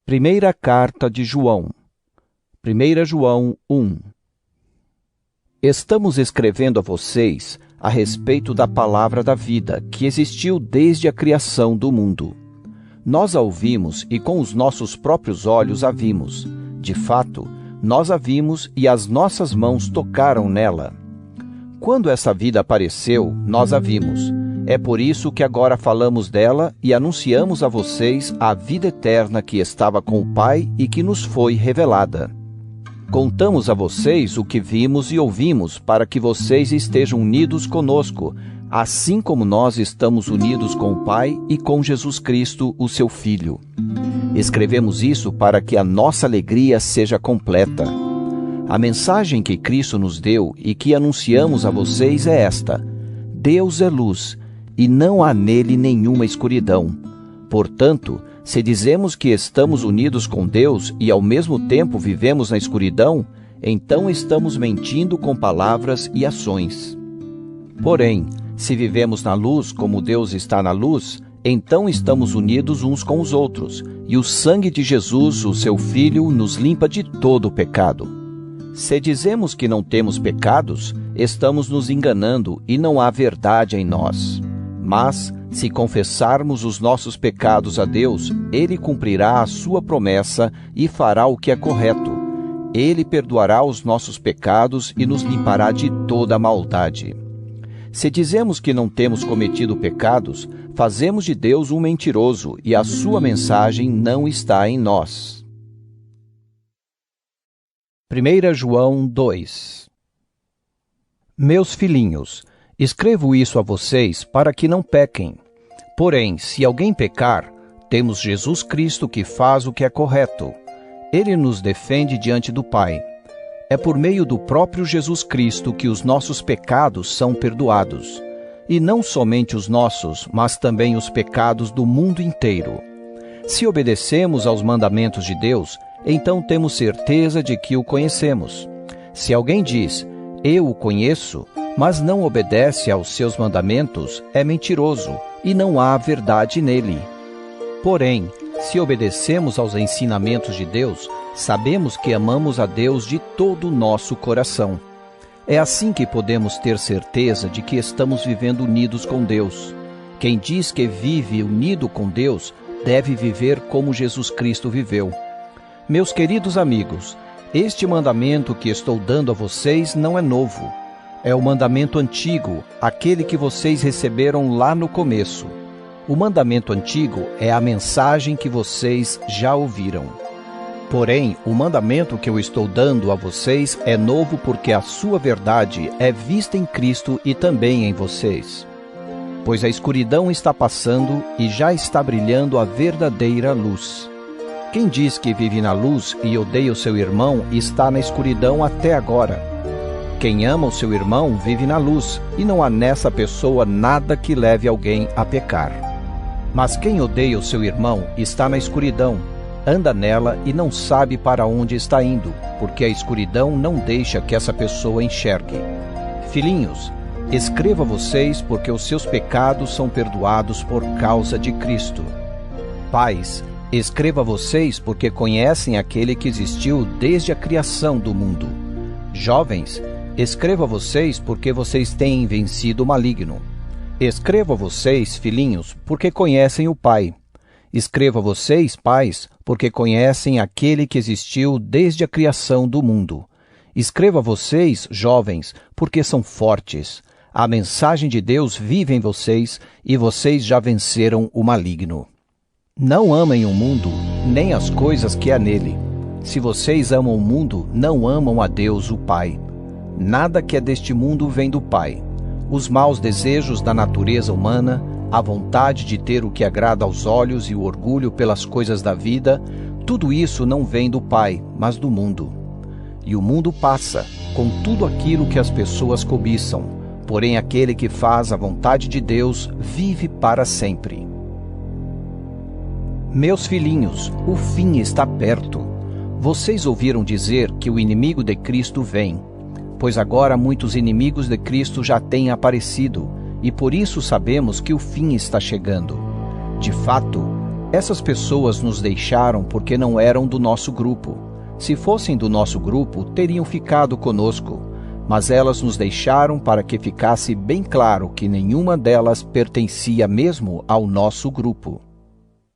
Primeira carta de João. 1 João 1. Estamos escrevendo a vocês a respeito da palavra da vida, que existiu desde a criação do mundo. Nós a ouvimos e com os nossos próprios olhos a vimos. De fato, nós a vimos e as nossas mãos tocaram nela. Quando essa vida apareceu, nós a vimos. É por isso que agora falamos dela e anunciamos a vocês a vida eterna que estava com o Pai e que nos foi revelada. Contamos a vocês o que vimos e ouvimos para que vocês estejam unidos conosco, assim como nós estamos unidos com o Pai e com Jesus Cristo, o seu Filho. Escrevemos isso para que a nossa alegria seja completa. A mensagem que Cristo nos deu e que anunciamos a vocês é esta: Deus é luz, e não há nele nenhuma escuridão. Portanto, se dizemos que estamos unidos com Deus e ao mesmo tempo vivemos na escuridão, então estamos mentindo com palavras e ações. Porém, se vivemos na luz como Deus está na luz, então estamos unidos uns com os outros, e o sangue de Jesus, o seu Filho, nos limpa de todo o pecado. Se dizemos que não temos pecados, estamos nos enganando e não há verdade em nós. Mas, se confessarmos os nossos pecados a Deus, Ele cumprirá a sua promessa e fará o que é correto. Ele perdoará os nossos pecados e nos limpará de toda a maldade. Se dizemos que não temos cometido pecados, fazemos de Deus um mentiroso e a sua mensagem não está em nós. 1 João 2. Meus filhinhos, escrevo isso a vocês para que não pequem. Porém, se alguém pecar, temos Jesus Cristo que faz o que é correto. Ele nos defende diante do Pai. É por meio do próprio Jesus Cristo que os nossos pecados são perdoados. E não somente os nossos, mas também os pecados do mundo inteiro. Se obedecemos aos mandamentos de Deus, então temos certeza de que o conhecemos. Se alguém diz, eu o conheço, mas não obedece aos seus mandamentos, é mentiroso, e não há verdade nele. Porém, se obedecemos aos ensinamentos de Deus, sabemos que amamos a Deus de todo o nosso coração. É assim que podemos ter certeza de que estamos vivendo unidos com Deus. Quem diz que vive unido com Deus, deve viver como Jesus Cristo viveu. Meus queridos amigos, este mandamento que estou dando a vocês não é novo. É o mandamento antigo, aquele que vocês receberam lá no começo. O mandamento antigo é a mensagem que vocês já ouviram. Porém, o mandamento que eu estou dando a vocês é novo porque a sua verdade é vista em Cristo e também em vocês. Pois a escuridão está passando e já está brilhando a verdadeira luz. Quem diz que vive na luz e odeia o seu irmão está na escuridão até agora. Quem ama o seu irmão vive na luz, e não há nessa pessoa nada que leve alguém a pecar. Mas quem odeia o seu irmão está na escuridão, anda nela e não sabe para onde está indo, porque a escuridão não deixa que essa pessoa enxergue. Filhinhos, escrevo a vocês porque os seus pecados são perdoados por causa de Cristo. Pais, escrevo a vocês porque conhecem aquele que existiu desde a criação do mundo. Jovens, escrevo a vocês porque vocês têm vencido o maligno. Escrevo a vocês, filhinhos, porque conhecem o Pai. Escrevo a vocês, pais, porque conhecem aquele que existiu desde a criação do mundo. Escrevo a vocês, jovens, porque são fortes. A mensagem de Deus vive em vocês e vocês já venceram o maligno. Não amem o mundo, nem as coisas que há nele. Se vocês amam o mundo, não amam a Deus, o Pai. Nada que é deste mundo vem do Pai. Os maus desejos da natureza humana, a vontade de ter o que agrada aos olhos e o orgulho pelas coisas da vida, tudo isso não vem do Pai, mas do mundo. E o mundo passa, com tudo aquilo que as pessoas cobiçam, porém aquele que faz a vontade de Deus vive para sempre. Meus filhinhos, o fim está perto. Vocês ouviram dizer que o inimigo de Cristo vem. Pois agora muitos inimigos de Cristo já têm aparecido, e por isso sabemos que o fim está chegando. De fato, Essas pessoas nos deixaram porque não eram do nosso grupo. Se fossem do nosso grupo, teriam ficado conosco, mas elas nos deixaram para que ficasse bem claro que nenhuma delas pertencia mesmo ao nosso grupo.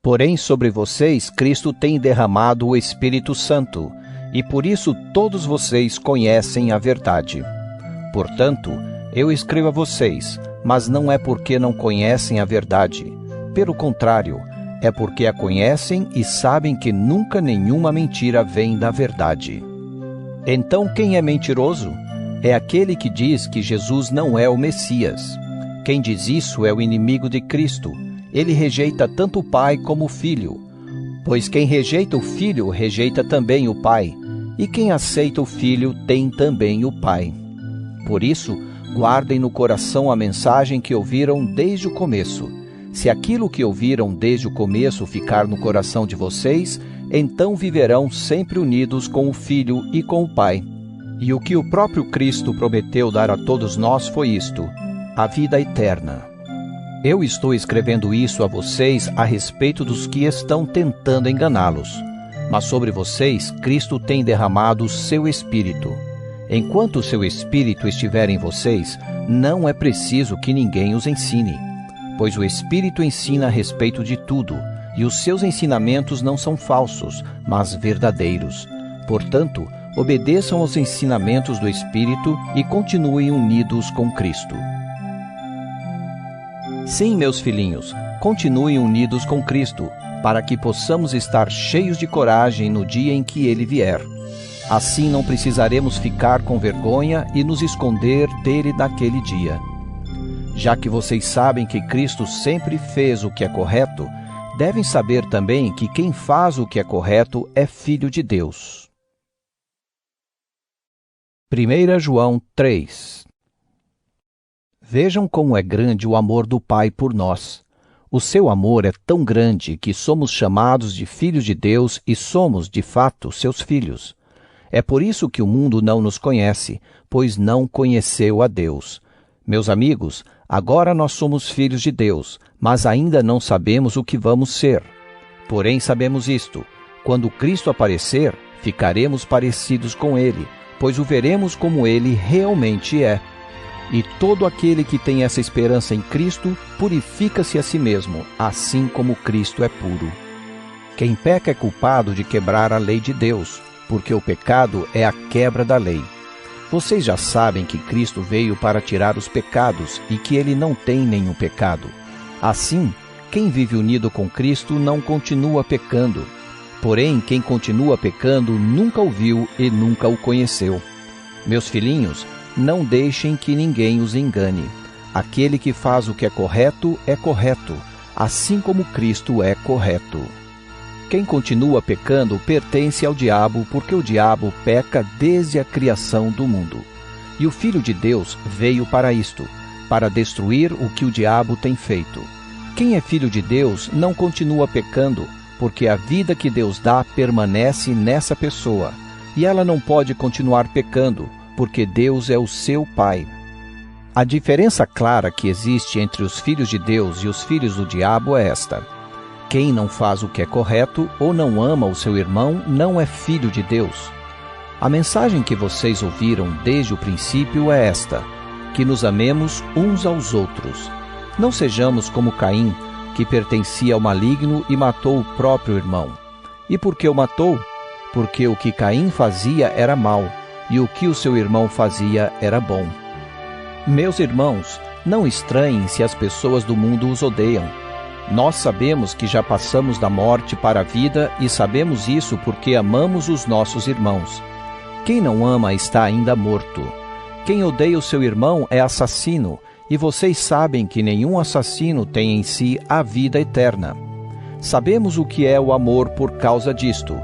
Porém, sobre vocês, Cristo tem derramado o Espírito Santo, e por isso todos vocês conhecem a verdade. Portanto, eu escrevo a vocês, mas não é porque não conhecem a verdade. Pelo contrário, é porque a conhecem e sabem que nunca nenhuma mentira vem da verdade. Então, quem é mentiroso? É aquele que diz que Jesus não é o Messias. Quem diz isso é o inimigo de Cristo. Ele rejeita tanto o Pai como o Filho. Pois quem rejeita o Filho, rejeita também o Pai. E quem aceita o Filho, tem também o Pai. Por isso, guardem no coração a mensagem que ouviram desde o começo. Se aquilo que ouviram desde o começo ficar no coração de vocês, então viverão sempre unidos com o Filho e com o Pai. E o que o próprio Cristo prometeu dar a todos nós foi isto: a vida eterna. Eu estou escrevendo isso a vocês a respeito dos que estão tentando enganá-los. Mas sobre vocês, Cristo tem derramado o seu Espírito. Enquanto o seu Espírito estiver em vocês, não é preciso que ninguém os ensine. Pois o Espírito ensina a respeito de tudo, e os seus ensinamentos não são falsos, mas verdadeiros. Portanto, obedeçam aos ensinamentos do Espírito e continuem unidos com Cristo. Sim, meus filhinhos, continuem unidos com Cristo, para que possamos estar cheios de coragem no dia em que Ele vier. Assim não precisaremos ficar com vergonha e nos esconder dele naquele dia. Já que vocês sabem que Cristo sempre fez o que é correto, devem saber também que quem faz o que é correto é filho de Deus. 1 João 3. Vejam como é grande o amor do Pai por nós. O seu amor é tão grande que somos chamados de filhos de Deus e somos, de fato, seus filhos. É por isso que o mundo não nos conhece, pois não conheceu a Deus. Meus amigos, agora nós somos filhos de Deus, mas ainda não sabemos o que vamos ser. Porém sabemos isto: quando Cristo aparecer, ficaremos parecidos com Ele, pois o veremos como Ele realmente é. E todo aquele que tem essa esperança em Cristo purifica-se a si mesmo, assim como Cristo é puro. Quem peca é culpado de quebrar a lei de Deus, porque o pecado é a quebra da lei. Vocês já sabem que Cristo veio para tirar os pecados e que Ele não tem nenhum pecado. Assim, quem vive unido com Cristo não continua pecando. Porém, quem continua pecando nunca o viu e nunca o conheceu. Meus filhinhos, não deixem que ninguém os engane. Aquele que faz o que é correto, assim como Cristo é correto. Quem continua pecando pertence ao diabo, porque o diabo peca desde a criação do mundo. E o Filho de Deus veio para isto, para destruir o que o diabo tem feito. Quem é filho de Deus não continua pecando, porque a vida que Deus dá permanece nessa pessoa, e ela não pode continuar pecando, porque Deus é o seu Pai. A diferença clara que existe entre os filhos de Deus e os filhos do diabo é esta: quem não faz o que é correto ou não ama o seu irmão não é filho de Deus. A mensagem que vocês ouviram desde o princípio é esta: que nos amemos uns aos outros. Não sejamos como Caim, que pertencia ao maligno e matou o próprio irmão. E por que o matou? Porque o que Caim fazia era mal, e o que o seu irmão fazia era bom. Meus irmãos, não estranhem se as pessoas do mundo os odeiam. Nós sabemos que já passamos da morte para a vida e sabemos isso porque amamos os nossos irmãos. Quem não ama está ainda morto. Quem odeia o seu irmão é assassino, e vocês sabem que nenhum assassino tem em si a vida eterna. Sabemos o que é o amor por causa disto.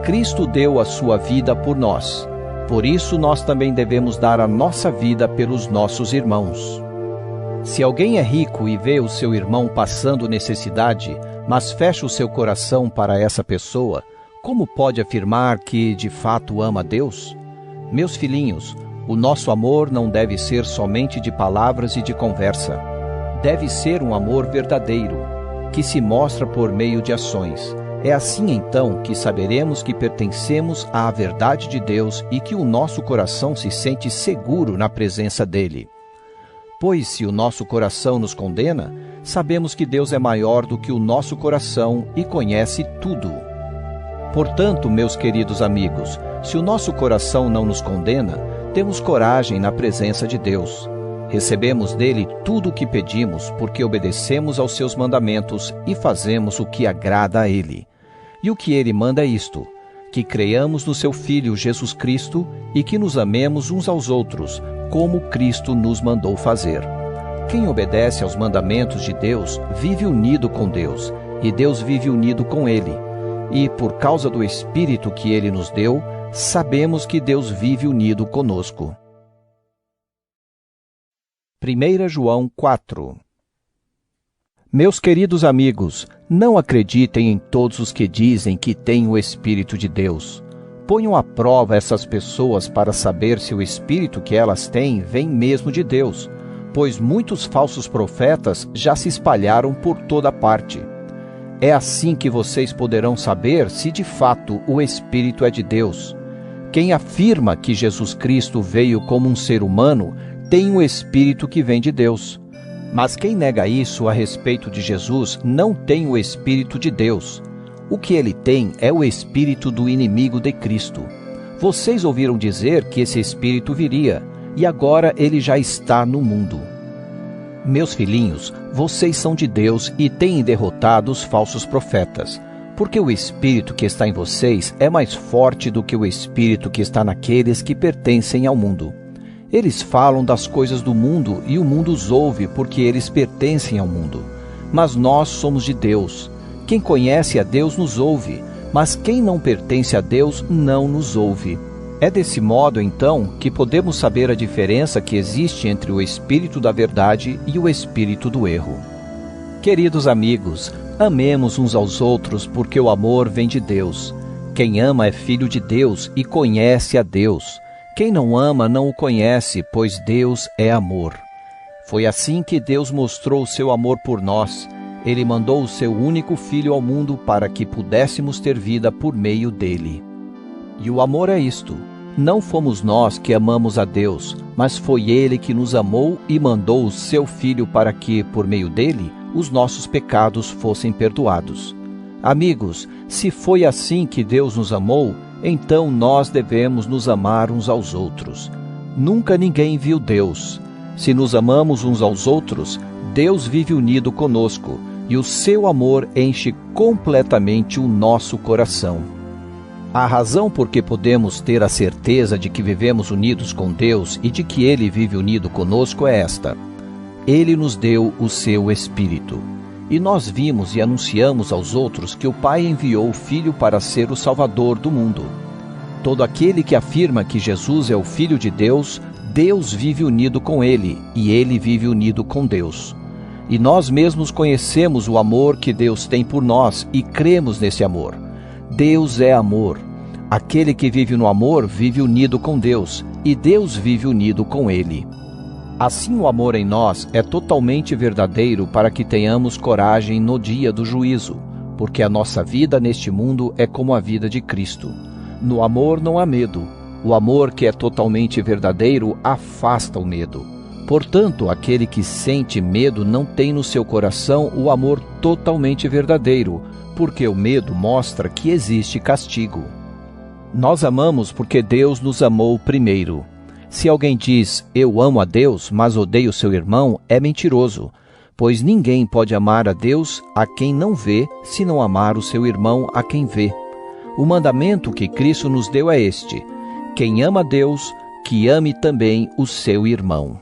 Cristo deu a sua vida por nós. Por isso nós também devemos dar a nossa vida pelos nossos irmãos. Se alguém é rico e vê o seu irmão passando necessidade, mas fecha o seu coração para essa pessoa, como pode afirmar que de fato ama a Deus? Meus filhinhos, o nosso amor não deve ser somente de palavras e de conversa. Deve ser um amor verdadeiro. que se mostra por meio de ações. É assim então que saberemos que pertencemos à verdade de Deus e que o nosso coração se sente seguro na presença dele. Pois se o nosso coração nos condena, sabemos que Deus é maior do que o nosso coração e conhece tudo. Portanto, meus queridos amigos, se o nosso coração não nos condena, temos coragem na presença de Deus. Recebemos dele tudo o que pedimos, porque obedecemos aos seus mandamentos e fazemos o que agrada a ele. E o que ele manda é isto: que creiamos no seu Filho Jesus Cristo e que nos amemos uns aos outros, como Cristo nos mandou fazer. Quem obedece aos mandamentos de Deus vive unido com Deus, e Deus vive unido com ele. E, por causa do Espírito que ele nos deu, sabemos que Deus vive unido conosco. 1 João 4. Meus queridos amigos, não acreditem em todos os que dizem que têm o Espírito de Deus. Ponham à prova essas pessoas para saber se o Espírito que elas têm vem mesmo de Deus, pois muitos falsos profetas já se espalharam por toda parte. É assim que vocês poderão saber se de fato o Espírito é de Deus. Quem afirma que Jesus Cristo veio como um ser humano tem o Espírito que vem de Deus. Mas quem nega isso a respeito de Jesus não tem o Espírito de Deus. O que ele tem é o espírito do inimigo de Cristo. Vocês ouviram dizer que esse espírito viria, e agora ele já está no mundo. Meus filhinhos, vocês são de Deus e têm derrotado os falsos profetas, porque o espírito que está em vocês é mais forte do que o espírito que está naqueles que pertencem ao mundo. Eles falam das coisas do mundo e o mundo os ouve porque eles pertencem ao mundo. Mas nós somos de Deus. Quem conhece a Deus nos ouve, mas quem não pertence a Deus não nos ouve. É desse modo, então, que podemos saber a diferença que existe entre o espírito da verdade e o espírito do erro. Queridos amigos, amemos uns aos outros porque o amor vem de Deus. Quem ama é filho de Deus e conhece a Deus. Quem não ama não o conhece, pois Deus é amor. Foi assim que Deus mostrou o seu amor por nós. Ele mandou o seu único Filho ao mundo para que pudéssemos ter vida por meio dele. E o amor é isto: não fomos nós que amamos a Deus, mas foi ele que nos amou e mandou o seu Filho para que, por meio dele, os nossos pecados fossem perdoados. Amigos, se foi assim que Deus nos amou, então nós devemos nos amar uns aos outros. Nunca ninguém viu Deus. Se nos amamos uns aos outros, Deus vive unido conosco, e o seu amor enche completamente o nosso coração. A razão por que podemos ter a certeza de que vivemos unidos com Deus e de que Ele vive unido conosco é esta: Ele nos deu o seu Espírito. E nós vimos e anunciamos aos outros que o Pai enviou o Filho para ser o Salvador do mundo. Todo aquele que afirma que Jesus é o Filho de Deus, Deus vive unido com ele, e ele vive unido com Deus. E nós mesmos conhecemos o amor que Deus tem por nós e cremos nesse amor. Deus é amor. Aquele que vive no amor vive unido com Deus, e Deus vive unido com ele. Assim, o amor em nós é totalmente verdadeiro para que tenhamos coragem no dia do juízo, porque a nossa vida neste mundo é como a vida de Cristo. No amor não há medo. O amor que é totalmente verdadeiro afasta o medo. Portanto, aquele que sente medo não tem no seu coração o amor totalmente verdadeiro, porque o medo mostra que existe castigo. Nós amamos porque Deus nos amou primeiro. Se alguém diz, eu amo a Deus, mas odeio seu irmão, é mentiroso, pois ninguém pode amar a Deus a quem não vê, se não amar o seu irmão a quem vê. O mandamento que Cristo nos deu é este: quem ama a Deus, que ame também o seu irmão.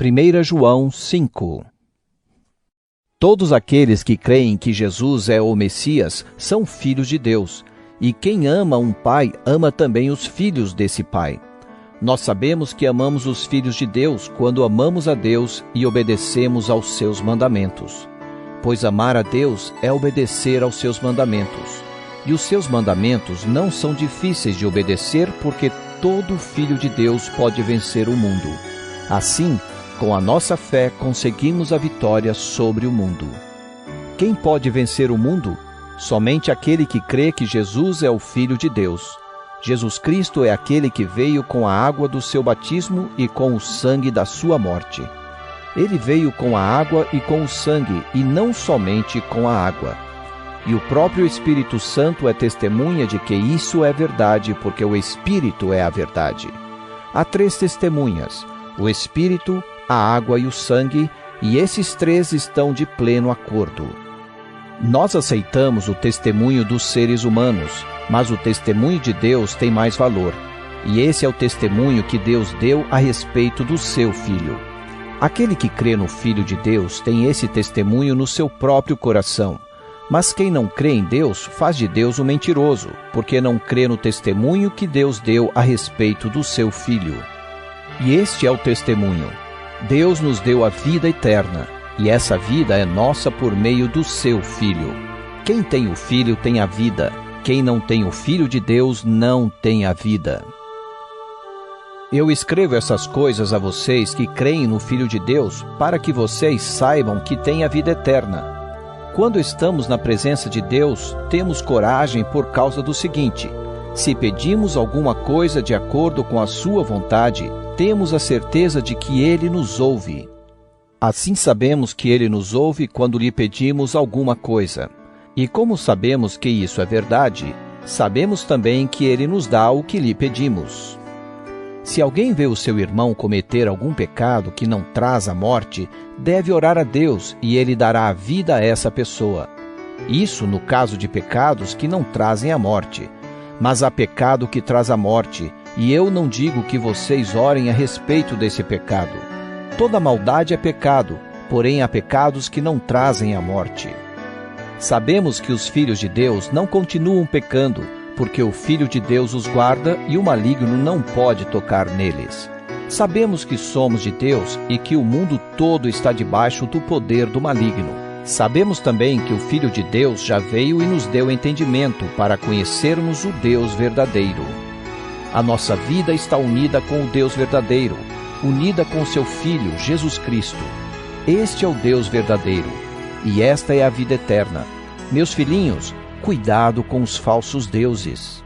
1 João 5. Todos aqueles que creem que Jesus é o Messias são filhos de Deus, e quem ama um pai ama também os filhos desse pai. Nós sabemos que amamos os filhos de Deus quando amamos a Deus e obedecemos aos seus mandamentos. Pois amar a Deus é obedecer aos seus mandamentos. E os seus mandamentos não são difíceis de obedecer, porque todo filho de Deus pode vencer o mundo. Assim, com a nossa fé conseguimos a vitória sobre o mundo. Quem pode vencer o mundo? Somente aquele que crê que Jesus é o Filho de Deus. Jesus Cristo é aquele que veio com a água do seu batismo e com o sangue da sua morte. Ele veio com a água e com o sangue, e não somente com a água. E o próprio Espírito Santo é testemunha de que isso é verdade, porque o Espírito é a verdade. Há 3 testemunhas: o Espírito, a água e o sangue, e esses 3 estão de pleno acordo. Nós aceitamos o testemunho dos seres humanos, mas o testemunho de Deus tem mais valor, e esse é o testemunho que Deus deu a respeito do seu Filho. Aquele que crê no Filho de Deus tem esse testemunho no seu próprio coração, mas quem não crê em Deus faz de Deus um mentiroso, porque não crê no testemunho que Deus deu a respeito do seu Filho. E este é o testemunho: Deus nos deu a vida eterna, e essa vida é nossa por meio do seu Filho. Quem tem o Filho tem a vida. Quem não tem o Filho de Deus não tem a vida. Eu escrevo essas coisas a vocês que creem no Filho de Deus, para que vocês saibam que têm a vida eterna. Quando estamos na presença de Deus, temos coragem por causa do seguinte: se pedimos alguma coisa de acordo com a sua vontade, temos a certeza de que Ele nos ouve. Assim sabemos que Ele nos ouve quando lhe pedimos alguma coisa. E como sabemos que isso é verdade, sabemos também que Ele nos dá o que lhe pedimos. Se alguém vê o seu irmão cometer algum pecado que não traz a morte, deve orar a Deus e Ele dará a vida a essa pessoa. Isso no caso de pecados que não trazem a morte. Mas há pecado que traz a morte, e eu não digo que vocês orem a respeito desse pecado. Toda maldade é pecado, porém há pecados que não trazem a morte. Sabemos que os filhos de Deus não continuam pecando, porque o Filho de Deus os guarda e o maligno não pode tocar neles. Sabemos que somos de Deus e que o mundo todo está debaixo do poder do maligno. Sabemos também que o Filho de Deus já veio e nos deu entendimento para conhecermos o Deus verdadeiro. A nossa vida está unida com o Deus verdadeiro, unida com seu Filho, Jesus Cristo. Este é o Deus verdadeiro, e esta é a vida eterna. Meus filhinhos, cuidado com os falsos deuses.